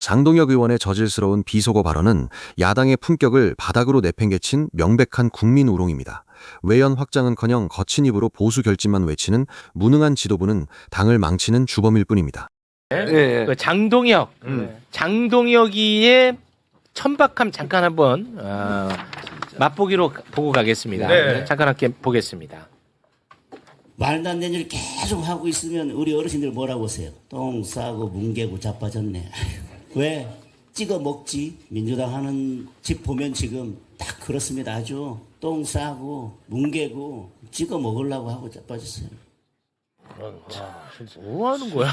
장동혁 의원의 저질스러운 비속어 발언은 야당의 품격을 바닥으로 내팽개친 명백한 국민 우롱입니다. 외연 확장은커녕 거친 입으로 보수 결집만 외치는 무능한 지도부는 당을 망치는 주범일 뿐입니다. 네. 그 장동혁이의 천박함 잠깐 한번 맛보기로 보고 가겠습니다. 네. 잠깐 함께 보겠습니다. 말도 안 되는 일 계속 하고 있으면 우리 어르신들 뭐라고 하세요? 똥 싸고 뭉개고 자빠졌네. 왜? 찍어 먹지. 민주당 하는 집 보면 지금 딱 그렇습니다. 아주 똥 싸고 뭉개고 찍어 먹으려고 하고 자빠졌어요. 뭐 하는 거야?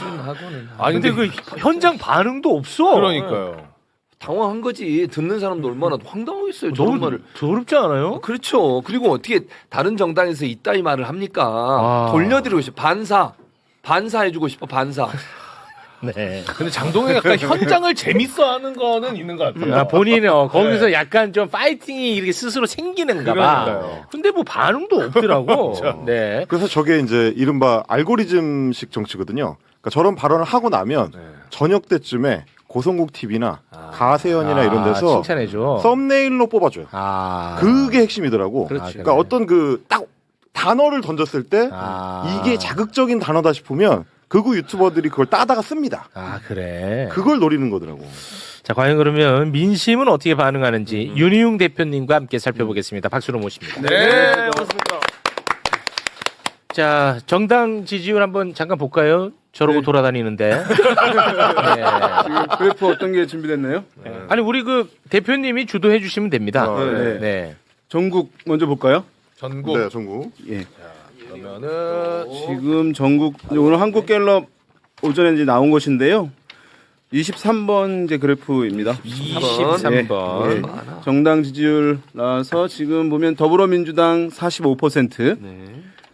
아니 근데 그 현장 반응도 없어. 그러니까요. 당황한 거지. 듣는 사람도 얼마나 황당하겠어요. 저런 너무 말을. 더럽지 않아요? 그렇죠. 그리고 어떻게 다른 정당에서 이따위 말을 합니까? 아. 돌려드리고 싶어. 반사해주고 싶어. 반사. 네. 근데 장동혁이 약간 현장을 재밌어하는 거는 있는 것 같아요. 본인은 거기서 약간 좀 파이팅이 이렇게 스스로 생기는가 봐. 그러니까요. 근데 뭐 반응도 없더라고. 네. 그래서 저게 이제 이른바 알고리즘식 정치거든요. 그러니까 저런 발언을 하고 나면 저녁 때쯤에 고성국 TV나 가세연이나 이런 데서 칭찬해줘. 썸네일로 뽑아줘요. 그게 핵심이더라고. 그렇지. 그러니까 어떤 그 딱 단어를 던졌을 때 이게 자극적인 단어다 싶으면 극우 유튜버들이 그걸 따다가 씁니다. 그래. 그걸 노리는 거더라고. 자, 과연 그러면 민심은 어떻게 반응하는지 윤희용 대표님과 함께 살펴보겠습니다. 박수로 모십니다. 네, 고맙습니다. 자, 정당 지지율 한번 잠깐 볼까요? 저러고 돌아다니는데. 네. 지금 그래프 어떤 게 준비됐나요? 아니, 우리 그 대표님이 주도해 주시면 됩니다. 네. 네. 전국 먼저 볼까요? 전국. 네, 전국. 예. 그러면은 지금 전국 오늘 한국갤럽 오전에 이제 나온 것인데요. 23번 이제 그래프입니다. 23번. 예. 정당 지지율 나와서 지금 보면 더불어민주당 45%,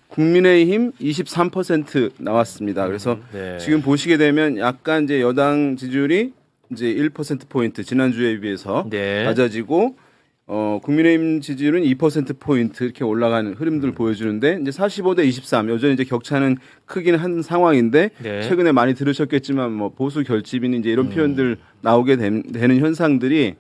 국민의힘 23% 나왔습니다. 그래서 네. 지금 보시게 되면 약간 이제 여당 지지율이 이제 1% 포인트 지난주에 비해서 네. 낮아지고 국민의힘 지지율은 2% 포인트 이렇게 올라가는 흐름들을 보여주는데 이제 45대 23 여전히 이제 격차는 크긴 한 상황인데 네. 최근에 많이 들으셨겠지만 뭐 보수 결집이니 이제 이런 표현들 나오게 되는 현상들이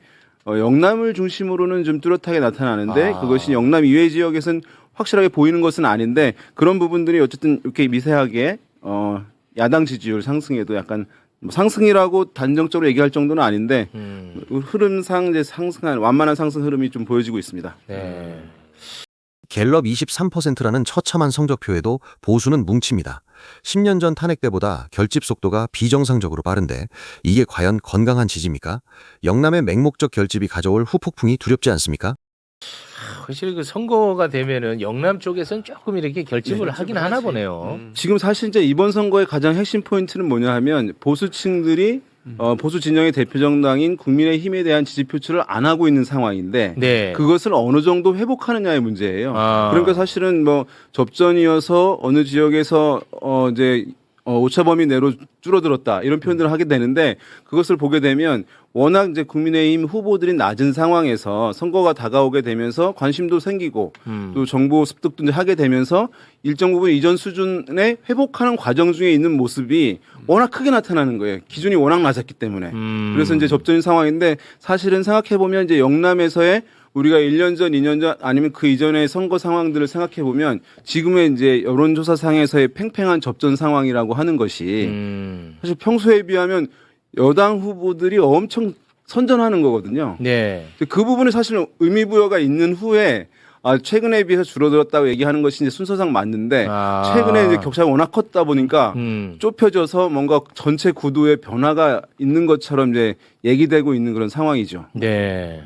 영남을 중심으로는 좀 뚜렷하게 나타나는데 그것이 영남 이외 지역에서는 확실하게 보이는 것은 아닌데 그런 부분들이 어쨌든 이렇게 미세하게 야당 지지율 상승에도 약간 뭐 상승이라고 단정적으로 얘기할 정도는 아닌데 흐름상 이제 상승한 완만한 상승 흐름이 좀 보여지고 있습니다. 네. 갤럽 23%라는 처참한 성적표에도 보수는 뭉칩니다. 10년 전 탄핵 때보다 결집 속도가 비정상적으로 빠른데 이게 과연 건강한 지지입니까? 영남의 맹목적 결집이 가져올 후폭풍이 두렵지 않습니까? 확실히 그 선거가 되면은 영남 쪽에서는 조금 이렇게 결집을 하긴 하나 보네요. 지금 사실 이제 이번 선거의 가장 핵심 포인트는 뭐냐 하면 보수층들이 보수 진영의 대표 정당인 국민의힘에 대한 지지 표출을 안 하고 있는 상황인데 네. 그것을 어느 정도 회복하느냐의 문제예요. 아. 그러니까 사실은 뭐 접전이어서 어느 지역에서 이제 오차 범위 내로 줄어들었다 이런 표현들을 하게 되는데 그것을 보게 되면 워낙 이제 국민의힘 후보들이 낮은 상황에서 선거가 다가오게 되면서 관심도 생기고 또 정보 습득도 이제 하게 되면서 일정 부분 이전 수준에 회복하는 과정 중에 있는 모습이 워낙 크게 나타나는 거예요. 기준이 워낙 낮았기 때문에. 그래서 이제 접전인 상황인데 사실은 생각해 보면 이제 영남에서의 우리가 1년 전, 2년 전 아니면 그 이전의 선거 상황들을 생각해 보면 지금의 이제 여론조사상에서의 팽팽한 접전 상황이라고 하는 것이 사실 평소에 비하면 여당 후보들이 엄청 선전하는 거거든요. 네. 그 부분이 사실 의미부여가 있는 후에 최근에 비해서 줄어들었다고 얘기하는 것이 이제 순서상 맞는데 최근에 이제 격차가 워낙 컸다 보니까 좁혀져서 뭔가 전체 구도에 변화가 있는 것처럼 이제 얘기되고 있는 그런 상황이죠. 네.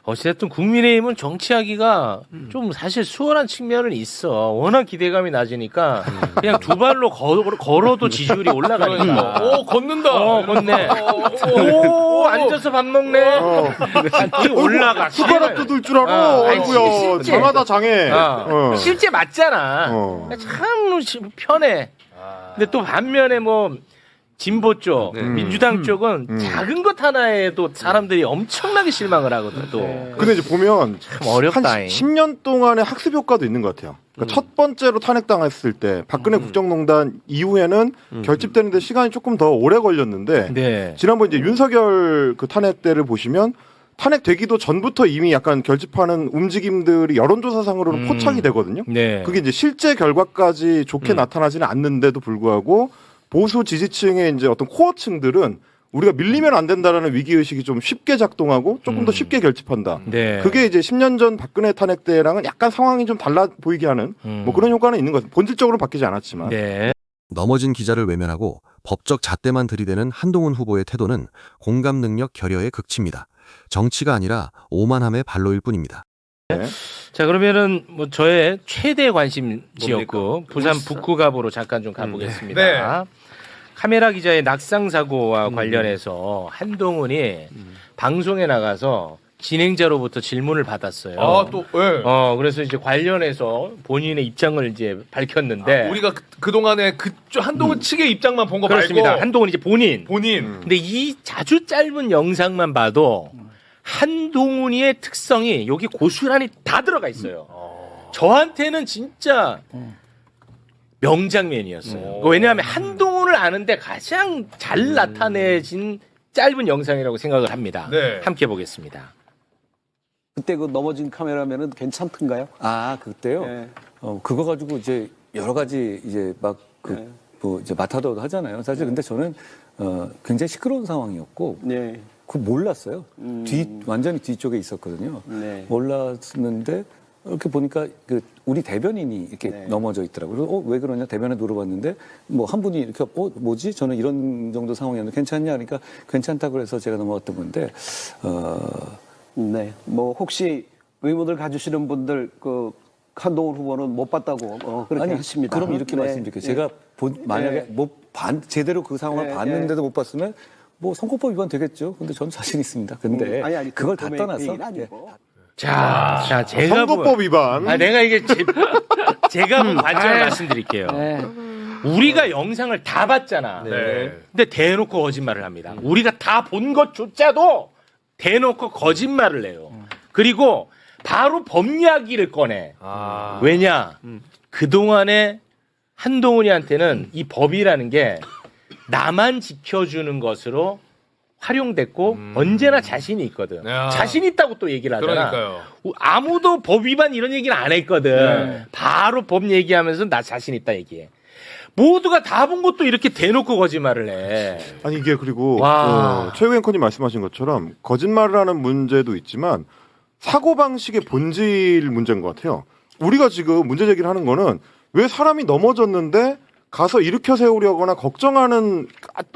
어쨌든 국민의힘은 정치하기가 좀 사실 수월한 측면은 있어. 워낙 기대감이 낮으니까 그냥 두 발로 걸어도 지지율이 올라가니까. 오, 걷는다. 걷네. 오, 앉아서 밥 먹네. 아니, 올라가. 숟가락도 들 줄 알아. 아니, 아이고야. 실제. 장하다 장해. 실제 맞잖아. 참 편해. 근데 또 반면에 뭐 진보 쪽, 네. 민주당 쪽은 작은 것 하나에도 사람들이 엄청나게 실망을 하거든 또. 근데 이제 보면 참 어렵다. 한 10년 동안의 학습 효과도 있는 것 같아요. 그러니까 첫 번째로 탄핵당했을 때 박근혜 국정농단 이후에는 결집되는데 시간이 조금 더 오래 걸렸는데 네. 지난번 이제 윤석열 그 탄핵 때를 보시면 탄핵되기도 전부터 이미 약간 결집하는 움직임들이 여론조사상으로는 포착이 되거든요. 네. 그게 이제 실제 결과까지 좋게 나타나지는 않는데도 불구하고 보수 지지층의 이제 어떤 코어층들은 우리가 밀리면 안 된다라는 위기의식이 좀 쉽게 작동하고 조금 더 쉽게 결집한다. 네. 그게 이제 10년 전 박근혜 탄핵 때랑은 약간 상황이 좀 달라 보이게 하는 뭐 그런 효과는 있는 것 같아요. 본질적으로 바뀌지 않았지만. 네. 넘어진 기자를 외면하고 법적 잣대만 들이대는 한동훈 후보의 태도는 공감 능력 결여의 극치입니다. 정치가 아니라 오만함의 발로일 뿐입니다. 자 그러면은 뭐 저의 최대 관심 지역구 부산 울산? 북구갑으로 잠깐 좀 가보겠습니다. 네. 카메라 기자의 낙상 사고와 관련해서 한동훈이 방송에 나가서 진행자로부터 질문을 받았어요. 또 예. 그래서 이제 관련해서 본인의 입장을 이제 밝혔는데 우리가 그동안에 그쪽 한동훈 측의 입장만 본 거 그렇습니다. 말고 한동훈 이제 본인. 본인. 근데 이 아주 짧은 영상만 봐도 한동훈이의 특성이 여기 고스란히 다 들어가 있어요. 저한테는 진짜 명장면이었어요. 왜냐하면 한동훈을 아는데 가장 잘 나타내진 짧은 영상이라고 생각을 합니다. 네. 함께 보겠습니다. 그때 그 넘어진 카메라면은 괜찮던가요? 아, 그때요? 네. 그거 가지고 이제 여러 가지 이제 막 뭐 이제 마타도 하잖아요. 사실 근데 저는 굉장히 시끄러운 상황이었고 네. 그거 몰랐어요. 완전히 뒤쪽에 있었거든요. 네. 몰랐는데 이렇게 보니까 그 우리 대변인이 이렇게 네. 넘어져 있더라고요. 그래서 왜 그러냐 대변에 물어봤는데 뭐 한 분이 이렇게 뭐지? 저는 이런 정도 상황이었는데 괜찮냐? 그러니까 괜찮다고 그래서 제가 넘어갔던 건데 네. 뭐 혹시 의문을 가지시는 분들 그 한동훈 후보는 못 봤다고 그렇게 아니, 하십니다. 그럼 이렇게 네. 말씀드릴게요. 제가 만약에 제대로 그 상황을 네, 봤는데도 못 봤으면 뭐 선거법 위반 되겠죠. 근데 전 자신 있습니다. 근데 아니, 그걸 그 다 도메인 떠나서 얘기는 아니고. 자, 제가 선거법 위반. 내가 이게 제가 본 관점을 말씀드릴게요. 네. 우리가 영상을 다 봤잖아. 네. 근데 대놓고 거짓말을 합니다. 우리가 다 본 것조차도 대놓고 거짓말을 해요. 그리고 바로 법 이야기를 꺼내. 왜냐? 그동안에 한동훈이한테는 이 법이라는 게 나만 지켜주는 것으로 활용됐고 언제나 자신이 있거든. 야. 자신 있다고 또 얘기를 하잖아. 그러니까요. 아무도 법 위반 이런 얘기는 안 했거든. 네. 바로 법 얘기하면서 나 자신 있다 얘기해. 모두가 다 본 것도 이렇게 대놓고 거짓말을 해. 아니 이게 그리고 와. 최고 앵커님 말씀하신 것처럼 거짓말을 하는 문제도 있지만 사고방식의 본질 문제인 것 같아요. 우리가 지금 문제 제기를 하는 거는 왜 사람이 넘어졌는데 가서 일으켜 세우려거나 걱정하는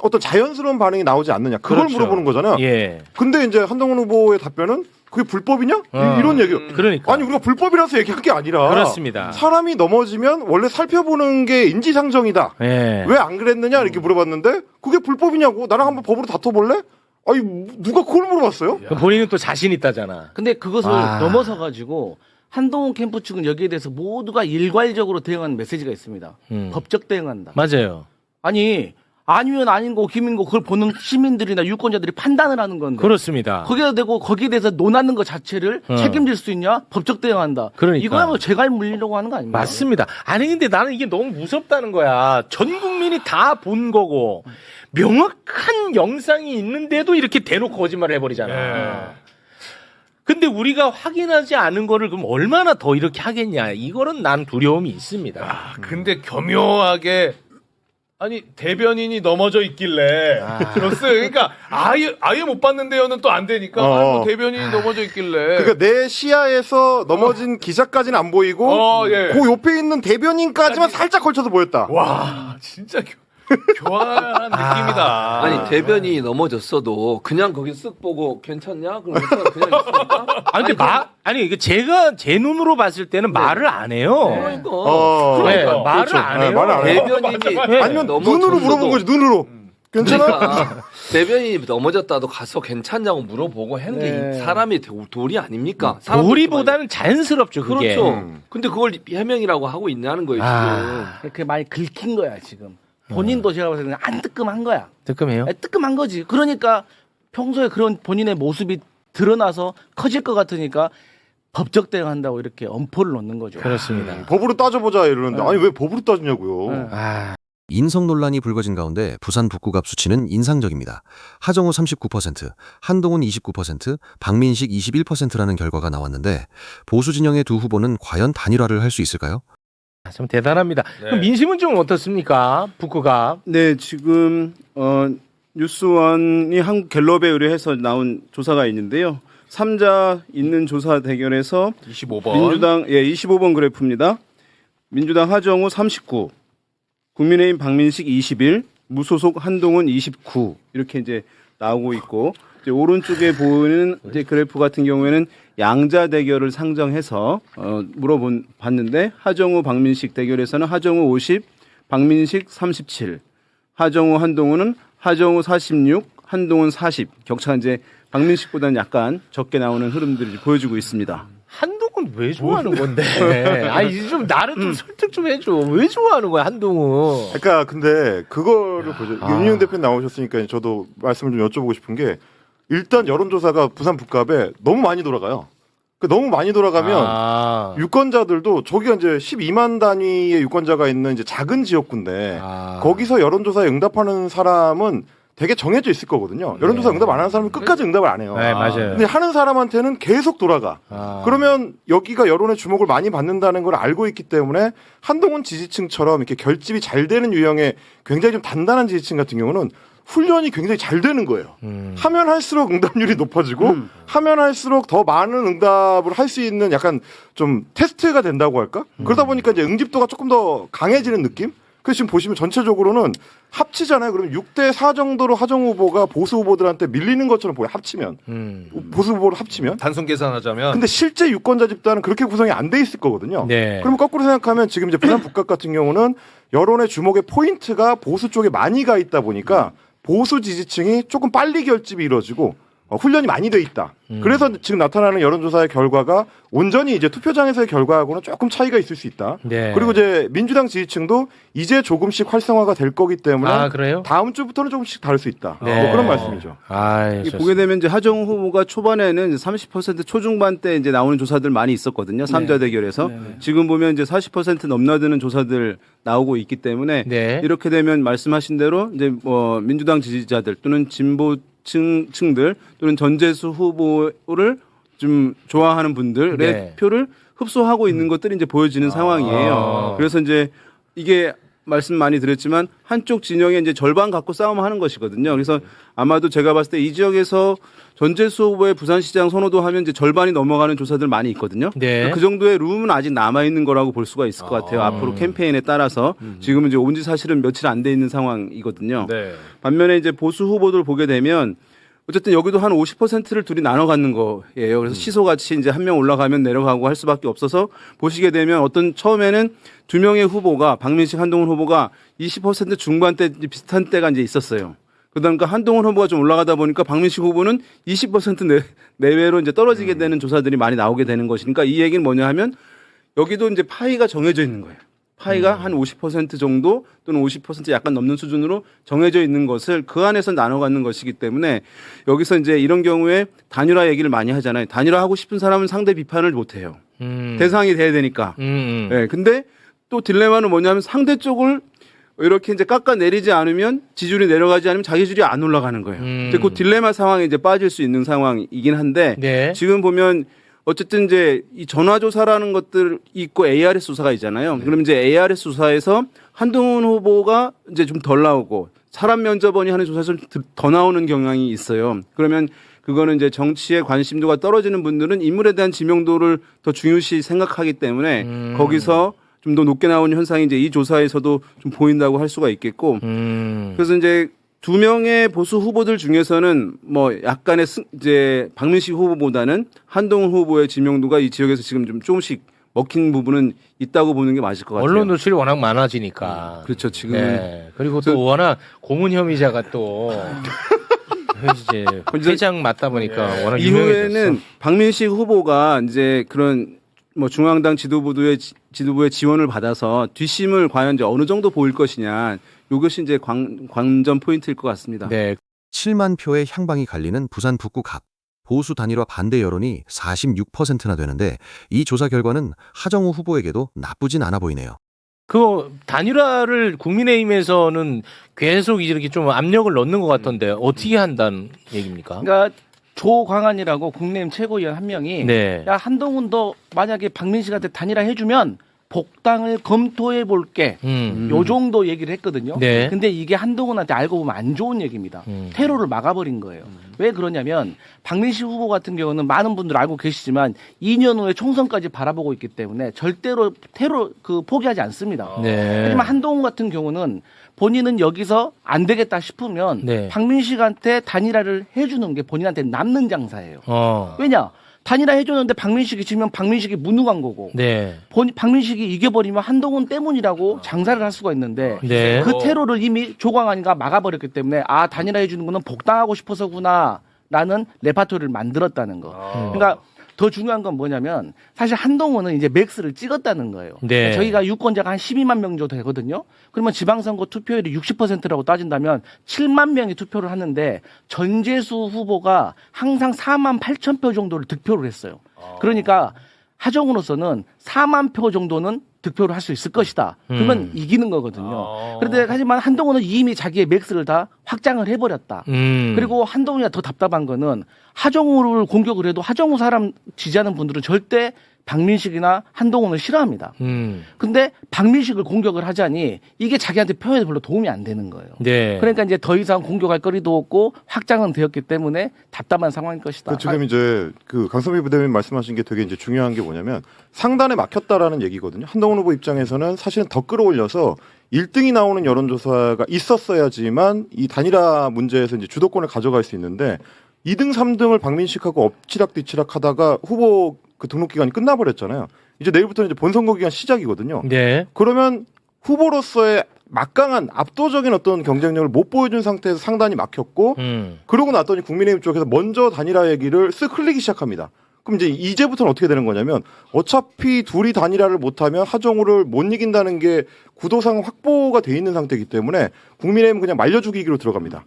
어떤 자연스러운 반응이 나오지 않느냐 그걸 그렇죠. 물어보는 거잖아요. 예. 근데 이제 한동훈 후보의 답변은 그게 불법이냐? 이런 얘기요. 그러니까. 아니 우리가 불법이라서 얘기할 게 아니라 그렇습니다. 사람이 넘어지면 원래 살펴보는 게 인지상정이다. 예. 왜 안 그랬느냐 이렇게 물어봤는데 그게 불법이냐고 나랑 한번 법으로 다퉈볼래? 아니 누가 그걸 물어봤어요? 본인은 또 자신 있다잖아. 근데 그것을 아. 넘어서 가지고 한동훈 캠프 측은 여기에 대해서 모두가 일괄적으로 대응하는 메시지가 있습니다. 법적 대응한다. 맞아요. 아니면 아닌 거 김인 거 그걸 보는 시민들이나 유권자들이 판단을 하는 건데. 그렇습니다. 거기에 대해서 논하는 것 자체를 책임질 수 있냐? 법적 대응한다. 그러니까. 이거야말로 재갈 물리려고 하는 거 아닙니까? 맞습니다. 아니 근데 나는 이게 너무 무섭다는 거야. 전 국민이 다 본 거고 명확한 영상이 있는데도 이렇게 대놓고 거짓말을 해버리잖아. 근데 우리가 확인하지 않은 거를 그럼 얼마나 더 이렇게 하겠냐. 이거는 난 두려움이 있습니다. 근데 교묘하게 아니 대변인이 넘어져 있길래 들었어요. 그러니까 아예 못 봤는데요는 또 안 되니까 뭐 대변인이 넘어져 있길래. 그러니까 내 시야에서 넘어진 기자까지는 안 보이고 예. 그 옆에 있는 대변인까지만 살짝 걸쳐서 보였다. 와 진짜 교활한 느낌이다. 아니 대변이 넘어졌어도 그냥 거기 쓱 보고 괜찮냐? 그러면서 그냥 있으니까. 이게 제가 제 눈으로 봤을 때는 말을 안 해요. 그러니까. 네, 말을 그렇죠. 안 네, 해요. 말을 안 해요. 대변인이 아니면 넘어졌어도 눈으로 물어본 거지 눈으로. 괜찮아? 그러니까 대변인이 넘어졌다도 가서 괜찮냐고 물어보고 하는 게 네. 사람이 도리 아닙니까? 도리보다는 자연스럽죠. 그게. 그렇죠. 근데 그걸 해명이라고 하고 있냐는 거예요 지금. 그게 많이 긁힌 거야 지금. 본인도 제가 봤을 때는 안 뜨끔한 거야. 뜨끔해요? 뜨끔한 거지. 그러니까 평소에 그런 본인의 모습이 드러나서 커질 것 같으니까 법적 대응한다고 이렇게 엄포를 놓는 거죠. 그렇습니다. 법으로 따져보자 이러는데 아니 왜 법으로 따지냐고요. 인성 논란이 불거진 가운데 부산 북구갑 수치는 인상적입니다. 하정우 39%, 한동훈 29%, 박민식 21%라는 결과가 나왔는데 보수 진영의 두 후보는 과연 단일화를 할 수 있을까요? 참 대단합니다. 네. 그럼 민심은 좀 어떻습니까? 북구가. 네, 지금 뉴스원이 한국 갤럽에 의뢰해서 나온 조사가 있는데요. 3자 있는 조사 대결에서 25번. 민주당 25번 그래프입니다. 민주당 하정우 39, 국민의힘 박민식 21, 무소속 한동훈 29 이렇게 이제 나오고 있고 이제 오른쪽에 보이는 이제 그래프 같은 경우에는 양자 대결을 상정해서 봤는데 하정우 박민식 대결에서는 하정우 50, 박민식 37, 하정우 한동훈은 하정우 46, 한동훈 40 격차가 이제 박민식보다는 약간 적게 나오는 흐름들이 보여지고 있습니다. 한동훈 왜 좋아하는 건데? 아니 좀 나를 좀 설득 좀 해줘. 왜 좋아하는 거야 한동훈? 그러니까 근데 그거를 보죠. 윤희용 대표 나오셨으니까 저도 말씀을 좀 여쭤보고 싶은 게 일단 여론조사가 부산 북갑에 너무 많이 돌아가요. 너무 많이 돌아가면 유권자들도 저기가 이제 12만 단위의 유권자가 있는 이제 작은 지역구인데 거기서 여론조사에 응답하는 사람은 되게 정해져 있을 거거든요. 여론조사 응답 안 하는 사람은 끝까지 응답을 안 해요. 네, 맞아요. 근데 하는 사람한테는 계속 돌아가. 그러면 여기가 여론의 주목을 많이 받는다는 걸 알고 있기 때문에 한동훈 지지층처럼 이렇게 결집이 잘 되는 유형의 굉장히 좀 단단한 지지층 같은 경우는 훈련이 굉장히 잘 되는 거예요. 하면 할수록 응답률이 높아지고 하면 할수록 더 많은 응답을 할 수 있는 약간 좀 테스트가 된다고 할까? 그러다 보니까 이제 응집도가 조금 더 강해지는 느낌? 그래서 지금 보시면 전체적으로는 합치잖아요. 그러면 6대4 정도로 하정우 후보가 보수 후보들한테 밀리는 것처럼 보여. 합치면. 보수 후보를 합치면. 단순 계산하자면. 근데 실제 유권자 집단은 그렇게 구성이 안 돼 있을 거거든요. 네. 그러면 거꾸로 생각하면 지금 이제 부산 북각 같은 경우는 여론의 주목의 포인트가 보수 쪽에 많이 가 있다 보니까 보수 지지층이 조금 빨리 결집이 이루어지고 훈련이 많이 돼 있다. 그래서 지금 나타나는 여론조사의 결과가 온전히 이제 투표장에서의 결과하고는 조금 차이가 있을 수 있다. 네. 그리고 이제 민주당 지지층도 이제 조금씩 활성화가 될 거기 때문에 그래요? 다음 주부터는 조금씩 다를 수 있다. 네. 뭐 그런 말씀이죠. 보게 되면 이제 하정우 후보가 초반에는 30% 초중반 때 이제 나오는 조사들 많이 있었거든요. 3자 대결에서. 지금 보면 이제 40% 넘나드는 조사들 나오고 있기 때문에 이렇게 되면 말씀하신 대로 이제 뭐 민주당 지지자들 또는 진보 층들 또는 전재수 후보를 좀 좋아하는 분들의 표를 흡수하고 있는 것들이 이제 보여지는 상황이에요. 그래서 이제 이게 말씀 많이 드렸지만 한쪽 진영에 이제 절반 갖고 싸움하는 것이거든요. 그래서 아마도 제가 봤을 때 이 지역에서 전재수 후보의 부산시장 선호도 하면 이제 절반이 넘어가는 조사들 많이 있거든요. 그 정도의 룸은 아직 남아 있는 거라고 볼 수가 있을 것 같아요. 앞으로 캠페인에 따라서 지금은 이제 온지 사실은 며칠 안 돼 있는 상황이거든요. 반면에 이제 보수 후보들 보게 되면 어쨌든 여기도 한 50%를 둘이 나눠 갖는 거예요. 그래서 시소같이 이제 한 명 올라가면 내려가고 할 수밖에 없어서 보시게 되면 어떤 처음에는 두 명의 후보가 박민식, 한동훈 후보가 20% 중반대 비슷한 때가 이제 있었어요. 그러니까 한동훈 후보가 좀 올라가다 보니까 박민식 후보는 20% 내외로 이제 떨어지게 되는 조사들이 많이 나오게 되는 것이니까 이 얘기는 뭐냐 하면 여기도 이제 파이가 정해져 있는 거예요. 파이가 한 50% 정도 또는 50% 약간 넘는 수준으로 정해져 있는 것을 그 안에서 나눠 갖는 것이기 때문에 여기서 이제 이런 경우에 단일화 얘기를 많이 하잖아요. 단일화하고 싶은 사람은 상대 비판을 못 해요. 대상이 돼야 되니까. 네, 근데 또 딜레마는 뭐냐면 상대 쪽을 이렇게 이제 깎아내리지 않으면 지지율이 내려가지 않으면 자기 지지율이 안 올라가는 거예요. 이제 그 딜레마 상황에 이제 빠질 수 있는 상황이긴 한데 지금 보면 어쨌든 이제 이 전화조사라는 것들 있고 ARS 조사가 있잖아요. 그럼 이제 ARS 조사에서 한동훈 후보가 이제 좀 덜 나오고 사람 면접원이 하는 조사에서 좀 더 나오는 경향이 있어요. 그러면 그거는 이제 정치에 관심도가 떨어지는 분들은 인물에 대한 지명도를 더 중요시 생각하기 때문에 거기서 좀 더 높게 나오는 현상이 이제 이 조사에서도 좀 보인다고 할 수가 있겠고 그래서 이제 두 명의 보수 후보들 중에서는 뭐 약간의 이제 박민식 후보보다는 한동훈 후보의 지명도가 이 지역에서 지금 좀 조금씩 먹힌 부분은 있다고 보는 게 맞을 것 같아요. 언론 노출이 워낙 많아지니까. 그렇죠. 지금 그리고 또 워낙 고문 혐의자가 또 이제 회장 맞다 보니까 워낙 이후에는 유명해졌어. 박민식 후보가 이제 그런 뭐 중앙당 지도부의 지원을 받아서 뒷심을 과연 이제 어느 정도 보일 것이냐 이것이 이제 관전 포인트일 것 같습니다. 네. 7만 표의 향방이 갈리는 부산 북구 갑. 보수 단일화 반대 여론이 46%나 되는데 이 조사 결과는 하정우 후보에게도 나쁘진 않아 보이네요. 그 단일화를 국민의힘에서는 계속 이렇게 좀 압력을 넣는 것 같던데 어떻게 한다는 얘기입니까? 그러니까 조광안이라고 국민의힘 최고위원 한 명이 네. 야 한동훈도 만약에 박민식한테 단일화 해주면 복당을 검토해 볼게. 요 정도 얘기를 했거든요. 네. 근데 이게 한동훈한테 알고 보면 안 좋은 얘기입니다. 테러를 막아버린 거예요. 왜 그러냐면 박민식 후보 같은 경우는 많은 분들 알고 계시지만 2년 후에 총선까지 바라보고 있기 때문에 절대로 테러 포기하지 않습니다. 네. 하지만 한동훈 같은 경우는 본인은 여기서 안 되겠다 싶으면 네. 박민식한테 단일화를 해주는 게 본인한테 남는 장사예요. 왜냐? 단일화 해줬는데 박민식이 지면 박민식이 무능한 거고 네. 박민식이 이겨버리면 한동훈 때문이라고 장사를 할 수가 있는데 네. 그 테러를 이미 조광안이가 막아버렸기 때문에 아 단일화 해주는 거는 복당하고 싶어서구나 라는 레파토리를 만들었다는 거. 그러니까 더 중요한 건 뭐냐면 사실 한동훈은 이제 맥스를 찍었다는 거예요. 네. 저희가 유권자가 한 12만 명 정도 되거든요. 그러면 지방선거 투표율이 60%라고 따진다면 7만 명이 투표를 하는데 전재수 후보가 항상 4만 8천 표 정도를 득표를 했어요. 그러니까 하정우로서는 4만 표 정도는 득표를 할 수 있을 것이다. 그러면 이기는 거거든요. 그런데 하지만 한동훈은 이미 자기의 맥스를 다 확장을 해버렸다. 그리고 한동훈이가 더 답답한 거는 하정우를 공격을 해도 하정우 사람 지지하는 분들은 절대 박민식이나 한동훈을 싫어합니다. 근데 박민식을 공격을 하자니 이게 자기한테 표현에 별로 도움이 안 되는 거예요. 네. 그러니까 이제 더 이상 공격할 거리도 없고 확장은 되었기 때문에 답답한 상황일 것이다. 지금 이제 그 강선미 부대변인 말씀하신 게 되게 이제 중요한 게 뭐냐면 상단에 막혔다라는 얘기거든요. 한동훈 후보 입장에서는 사실은 더 끌어올려서 1등이 나오는 여론조사가 있었어야지만 이 단일화 문제에서 이제 주도권을 가져갈 수 있는데 2등, 3등을 박민식하고 엎치락뒤치락 하다가 후보 그 등록 기간이 끝나버렸잖아요. 이제 내일부터는 이제 본선거 기간 시작이거든요. 네. 그러면 후보로서의 막강한 압도적인 어떤 경쟁력을 못 보여준 상태에서 상단이 막혔고 그러고 났더니 국민의힘 쪽에서 먼저 단일화 얘기를 쓱 흘리기 시작합니다. 그럼 이제 이제부터는 어떻게 되는 거냐면 어차피 둘이 단일화를 못하면 하정우를 못 이긴다는 게 구도상 확보가 돼 있는 상태이기 때문에 국민의힘은 그냥 말려주기로 들어갑니다.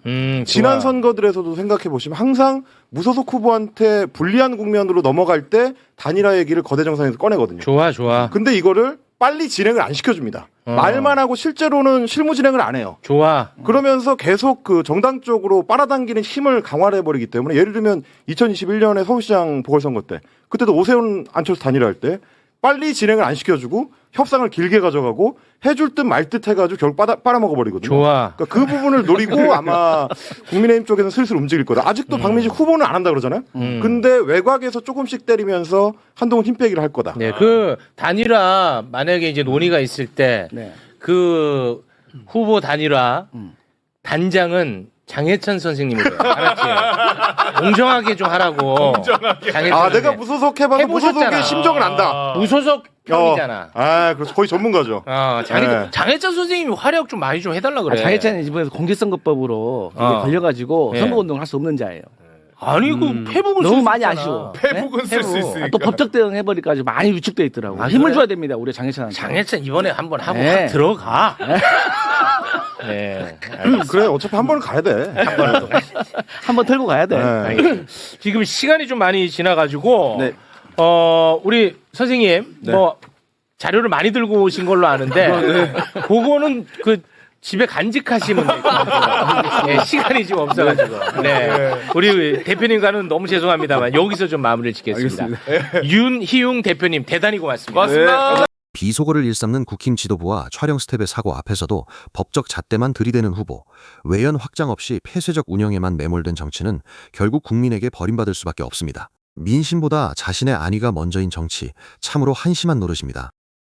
지난 선거들에서도 생각해 보시면 항상 무소속 후보한테 불리한 국면으로 넘어갈 때 단일화 얘기를 거대 정상에서 꺼내거든요. 좋아. 근데 이거를 빨리 진행을 안 시켜줍니다. 말만 하고 실제로는 실무 진행을 안 해요. 좋아. 그러면서 계속 그 정당 쪽으로 빨아당기는 힘을 강화를 해버리기 때문에 예를 들면 2021년에 서울시장 보궐선거 때 그때도 오세훈 안철수 단일화할 때 빨리 진행을 안 시켜주고 협상을 길게 가져가고 해줄 듯 말 듯 해가지고 결국 빨아먹어버리거든요. 좋아. 그러니까 그 부분을 노리고 아마 국민의힘 쪽에서는 슬슬 움직일 거다. 아직도 박민식 후보는 안 한다 그러잖아요. 근데 외곽에서 조금씩 때리면서 한동훈 힘 빼기를 할 거다. 네, 그 단일화 만약에 이제 논의가 있을 때 그 후보 단일화 단장은 장해찬 선생님이래요. 알았지? 공정하게 좀 하라고. 아, 내가 무소속 해봐서 무소속의 심정을 안다. 무소속 형이잖아. 그렇죠. 거의 전문가죠. 장해찬 선생님이 활약 좀 많이 좀 해달라 그래. 장해찬이 이번에 공직선거법으로 이게 걸려가지고 네. 선거운동을 할 수 없는 자예요. 아니 그 페북을 너무 많이 아쉬워. 페북은 쓸 수 있으니까. 또 법적 대응 해버리까지 많이 위축돼 있더라고. 힘을 줘야 됩니다. 우리 장해찬한테. 장해찬 이번에 한번 하고 네. 확 들어가. 네. 그래, 어차피 한 번은 가야 돼. 한번 털고 가야 돼. 네. 지금 시간이 좀 많이 지나가지고 네. 우리 선생님 뭐 자료를 많이 들고 오신 걸로 아는데 그거는 그 집에 간직하시면 될 것 같아요. 네, 시간이 지금 없어가지고. 네. 우리 대표님과는 너무 죄송합니다만 여기서 좀 마무리를 짓겠습니다. 윤희웅 대표님 대단히 고맙습니다. 고맙습니다. 비속어를 일삼는 국힘 지도부와 촬영 스텝의 사고 앞에서도 법적 잣대만 들이대는 후보, 외연 확장 없이 폐쇄적 운영에만 매몰된 정치는 결국 국민에게 버림받을 수밖에 없습니다. 민심보다 자신의 안위가 먼저인 정치, 참으로 한심한 노릇입니다.